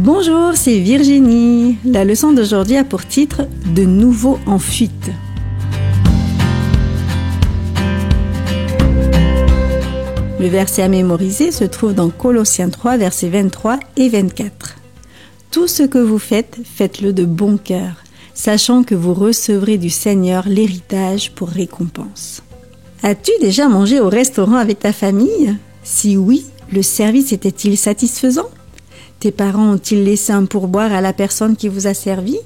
Bonjour, c'est Virginie. La leçon d'aujourd'hui a pour titre « De nouveau en fuite ». Le verset à mémoriser se trouve dans Colossiens 3, versets 23 et 24. « Tout ce que vous faites, faites-le de bon cœur, sachant que vous recevrez du Seigneur l'héritage pour récompense. » As-tu déjà mangé au restaurant avec ta famille? Si oui, le service était-il satisfaisant? Tes parents ont-ils laissé un pourboire à la personne qui vous a servi?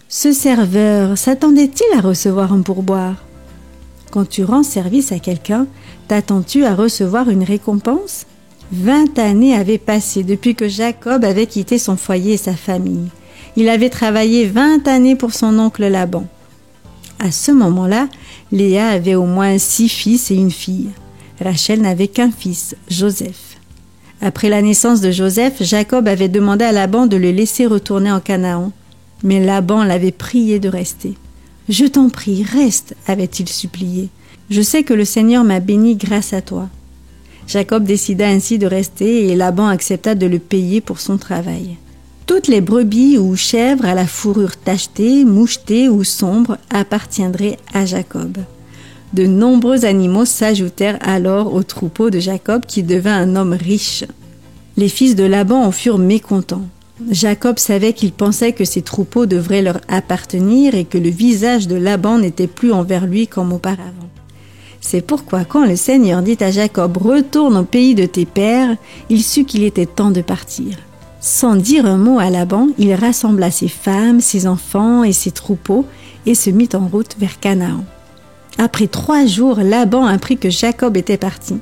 Ce serveur s'attendait-il à recevoir un pourboire? Quand tu rends service à quelqu'un, t'attends-tu à recevoir une récompense? 20 années avaient passé depuis que Jacob avait quitté son foyer et sa famille. Il avait travaillé 20 années pour son oncle Laban. À ce moment-là, Léa avait au moins 6 fils et une fille. Rachel n'avait qu'un fils, Joseph. Après la naissance de Joseph, Jacob avait demandé à Laban de le laisser retourner en Canaan. Mais Laban l'avait prié de rester. « Je t'en prie, reste » avait-il supplié. « Je sais que le Seigneur m'a béni grâce à toi. » Jacob décida ainsi de rester et Laban accepta de le payer pour son travail. Toutes les brebis ou chèvres à la fourrure tachetée, mouchetée ou sombre appartiendraient à Jacob. De nombreux animaux s'ajoutèrent alors au troupeau de Jacob qui devint un homme riche. Les fils de Laban en furent mécontents. Jacob savait qu'ils pensaient que ces troupeaux devraient leur appartenir et que le visage de Laban n'était plus envers lui comme auparavant. C'est pourquoi quand le Seigneur dit à Jacob « Retourne au pays de tes pères », il sut qu'il était temps de partir. Sans dire un mot à Laban, il rassembla ses femmes, ses enfants et ses troupeaux et se mit en route vers Canaan. Après 3 jours, Laban apprit que Jacob était parti.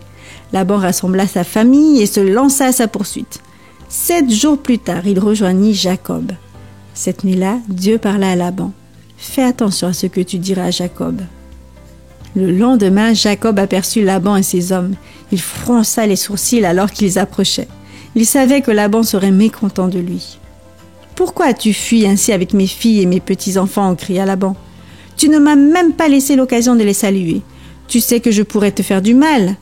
Laban rassembla sa famille et se lança à sa poursuite. 7 jours plus tard, il rejoignit Jacob. Cette nuit-là, Dieu parla à Laban. « Fais attention à ce que tu diras à Jacob. » Le lendemain, Jacob aperçut Laban et ses hommes. Il fronça les sourcils alors qu'ils approchaient. Il savait que Laban serait mécontent de lui. « Pourquoi as-tu fui ainsi avec mes filles et mes petits-enfants » cria Laban. « Tu ne m'as même pas laissé l'occasion de les saluer. Tu sais que je pourrais te faire du mal.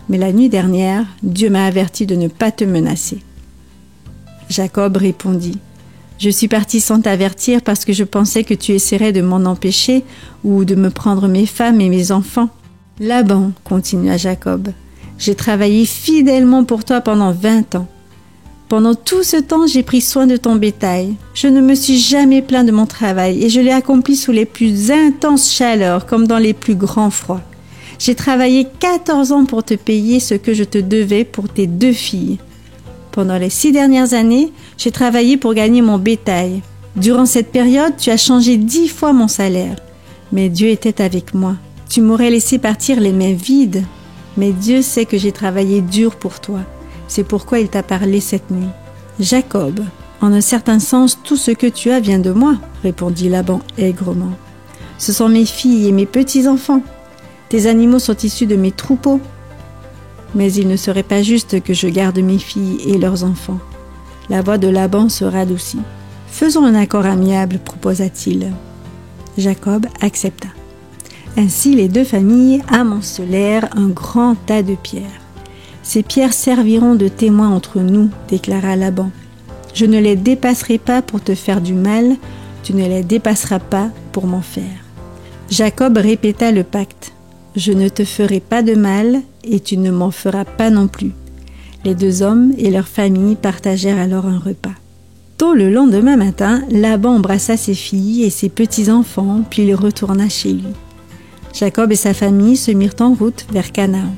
Mais la nuit dernière, Dieu m'a averti de ne pas te menacer. » Jacob répondit. « Je suis parti sans t'avertir parce que je pensais que tu essaierais de m'en empêcher ou de me prendre mes femmes et mes enfants. » « Laban, continua Jacob, j'ai travaillé fidèlement pour toi pendant 20 ans. Pendant tout ce temps, j'ai pris soin de ton bétail. Je ne me suis jamais plaint de mon travail et je l'ai accompli sous les plus intenses chaleurs comme dans les plus grands froids. J'ai travaillé 14 ans pour te payer ce que je te devais pour tes 2 filles. Pendant les 6 dernières années, j'ai travaillé pour gagner mon bétail. Durant cette période, tu as changé 10 fois mon salaire. Mais Dieu était avec moi. Tu m'aurais laissé partir les mains vides. Mais Dieu sait que j'ai travaillé dur pour toi. C'est pourquoi il t'a parlé cette nuit. »« Jacob, en un certain sens, tout ce que tu as vient de moi, répondit Laban aigrement. Ce sont mes filles et mes petits-enfants. Tes animaux sont issus de mes troupeaux. Mais il ne serait pas juste que je garde mes filles et leurs enfants. » La voix de Laban se radoucit. « Faisons un accord amiable, proposa-t-il. » Jacob accepta. Ainsi, les 2 familles amoncelèrent un grand tas de pierres. « Ces pierres serviront de témoins entre nous, déclara Laban. Je ne les dépasserai pas pour te faire du mal, tu ne les dépasseras pas pour m'en faire. » Jacob répéta le pacte. « Je ne te ferai pas de mal et tu ne m'en feras pas non plus. » Les 2 hommes et leurs familles partagèrent alors un repas. Tôt le lendemain matin, Laban embrassa ses filles et ses petits-enfants, puis il retourna chez lui. Jacob et sa famille se mirent en route vers Canaan.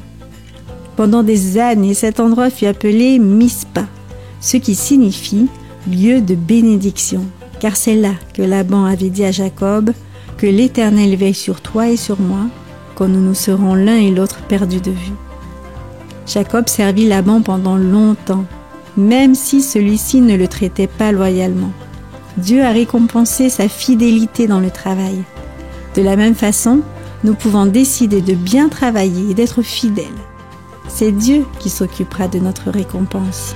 Pendant des années, cet endroit fut appelé Mispa, ce qui signifie « lieu de bénédiction », car c'est là que Laban avait dit à Jacob « Que l'Éternel veille sur toi et sur moi, quand nous nous serons l'un et l'autre perdus de vue. » Jacob servit Laban pendant longtemps, même si celui-ci ne le traitait pas loyalement. Dieu a récompensé sa fidélité dans le travail. De la même façon, nous pouvons décider de bien travailler et d'être fidèles. C'est Dieu qui s'occupera de notre récompense.